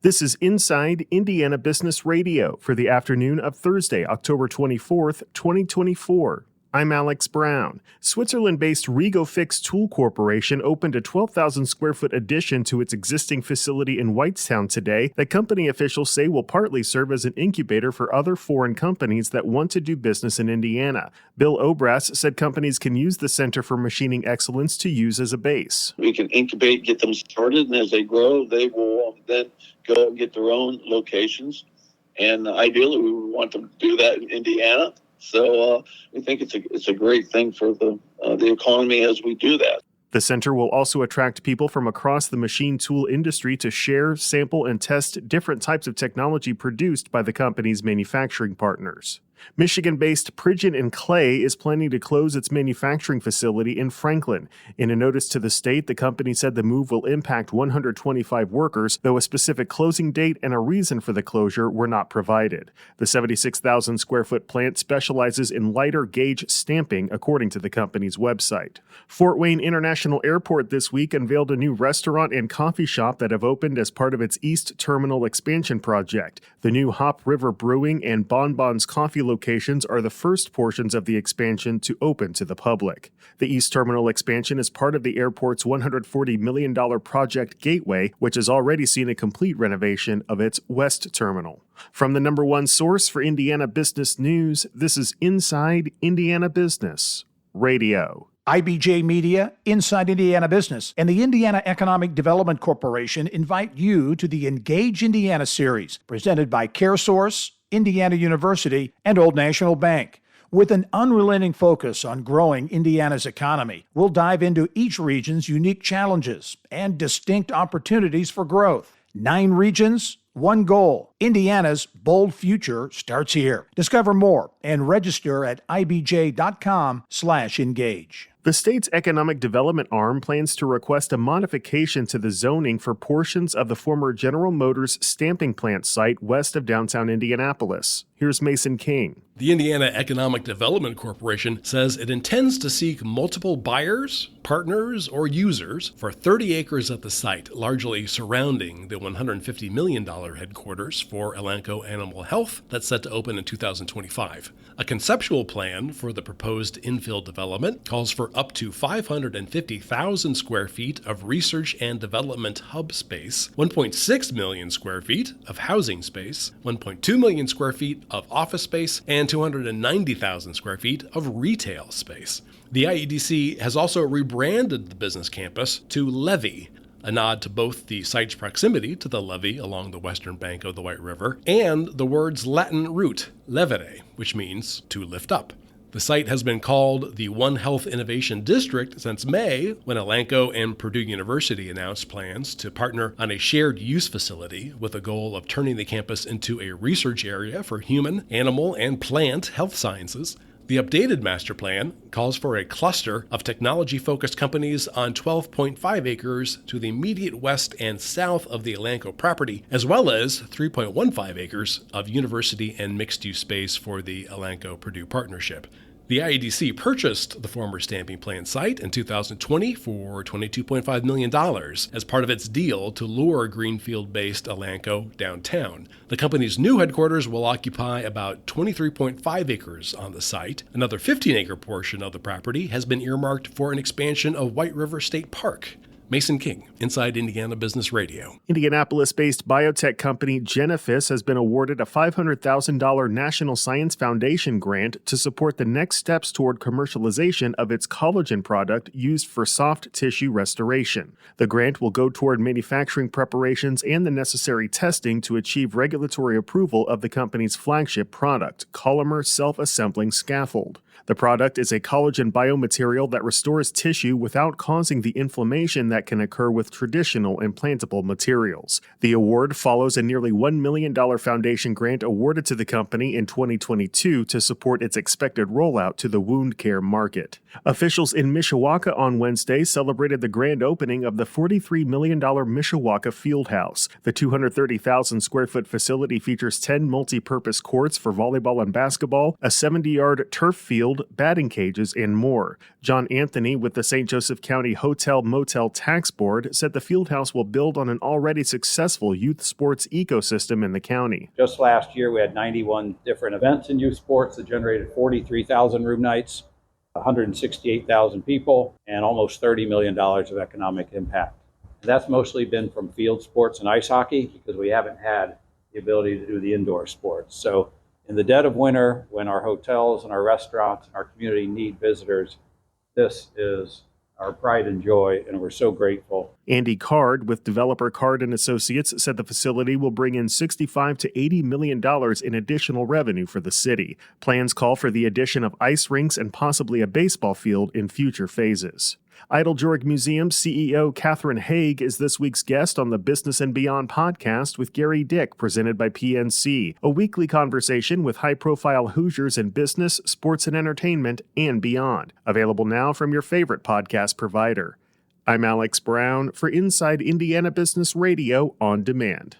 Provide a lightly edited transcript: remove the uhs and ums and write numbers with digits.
This is Inside Indiana Business Radio for the afternoon of Thursday, October 24th, 2024. I'm Alex Brown. Switzerland-based RegoFix Tool Corporation opened a 12,000 square foot addition to its existing facility in Whitestown today that company officials say will partly serve as an incubator for other foreign companies that want to do business in Indiana. Bill Obras said companies can use the Center for Machining Excellence to use as a base. We can incubate, get them started, and as they grow, they will then go get their own locations. And ideally, we would want them to do that in Indiana. So we think it's a great thing for the economy as we do that. The center will also attract people from across the machine tool industry to share, sample, and test different types of technology produced by the company's manufacturing partners. Michigan-based Pridgeon & Clay is planning to close its manufacturing facility in Franklin. In a notice to the state, the company said the move will impact 125 workers, though a specific closing date and a reason for the closure were not provided. The 76,000 square foot plant specializes in lighter gauge stamping, according to the company's website. Fort Wayne International Airport this week unveiled a new restaurant and coffee shop that have opened as part of its East Terminal expansion project. The new Hop River Brewing and Bon Bon's Coffee locations are the first portions of the expansion to open to the public. The East Terminal expansion is part of the airport's $140 million Project Gateway, which has already seen a complete renovation of its West Terminal. From the number one source for Indiana business news, this is Inside Indiana Business Radio. IBJ Media, Inside Indiana Business, and the Indiana Economic Development Corporation invite you to the Engage Indiana series, presented by CareSource, Indiana University, and Old National Bank. With an unrelenting focus on growing Indiana's economy, we'll dive into each region's unique challenges and distinct opportunities for growth. 9 regions, 1 goal. Indiana's bold future starts here. Discover more and register at ibj.com/engage. The state's economic development arm plans to request a modification to the zoning for portions of the former General Motors stamping plant site west of downtown Indianapolis. Here's Mason King. The Indiana Economic Development Corporation says it intends to seek multiple buyers, partners, or users for 30 acres at the site, largely surrounding the $150 million headquarters for Elanco Animal Health that's set to open in 2025. A conceptual plan for the proposed infill development calls for up to 550,000 square feet of research and development hub space, 1.6 million square feet of housing space, 1.2 million square feet of office space, and 290,000 square feet of retail space. The IEDC has also rebranded the business campus to Levee, a nod to both the site's proximity to the levee along the western bank of the White River and the word's Latin root, levere, which means to lift up. The site has been called the One Health Innovation District since May, when Elanco and Purdue University announced plans to partner on a shared use facility with a goal of turning the campus into a research area for human, animal, and plant health sciences. The updated master plan calls for a cluster of technology-focused companies on 12.5 acres to the immediate west and south of the Elanco property, as well as 3.15 acres of university and mixed-use space for the Elanco-Purdue partnership. The IEDC purchased the former stamping plant site in 2020 for $22.5 million as part of its deal to lure Greenfield-based Elanco downtown. The company's new headquarters will occupy about 23.5 acres on the site. Another 15-acre portion of the property has been earmarked for an expansion of White River State Park. Mason King, Inside Indiana Business Radio. Indianapolis-based biotech company Genefis has been awarded a $500,000 National Science Foundation grant to support the next steps toward commercialization of its collagen product used for soft tissue restoration. The grant will go toward manufacturing preparations and the necessary testing to achieve regulatory approval of the company's flagship product, Collamer Self-Assembling Scaffold. The product is a collagen biomaterial that restores tissue without causing the inflammation that can occur with traditional implantable materials. The award follows a nearly $1 million foundation grant awarded to the company in 2022 to support its expected rollout to the wound care market. Officials in Mishawaka on Wednesday celebrated the grand opening of the $43 million Mishawaka Fieldhouse. The 230,000 square foot facility features 10 multi-purpose courts for volleyball and basketball, a 70-yard turf field field, batting cages, and more. John Anthony with the St. Joseph County Hotel Motel Tax Board said the Fieldhouse will build on an already successful youth sports ecosystem in the county. Just last year, we had 91 different events in youth sports that generated 43,000 room nights, 168,000 people, and almost $30 million of economic impact. And that's mostly been from field sports and ice hockey because we haven't had the ability to do the indoor sports. So in the dead of winter, when our hotels and our restaurants and our community need visitors, this is our pride and joy, and we're so grateful. Andy Card with developer Card and Associates said the facility will bring in $65 to $80 million in additional revenue for the city. Plans call for the addition of ice rinks and possibly a baseball field in future phases. Eiteljorg Museum CEO Catherine Haig is this week's guest on the Business and Beyond podcast with Gary Dick, presented by PNC, a weekly conversation with high-profile Hoosiers in business, sports and entertainment, and beyond. Available now from your favorite podcast provider. I'm Alex Brown for Inside Indiana Business Radio on Demand.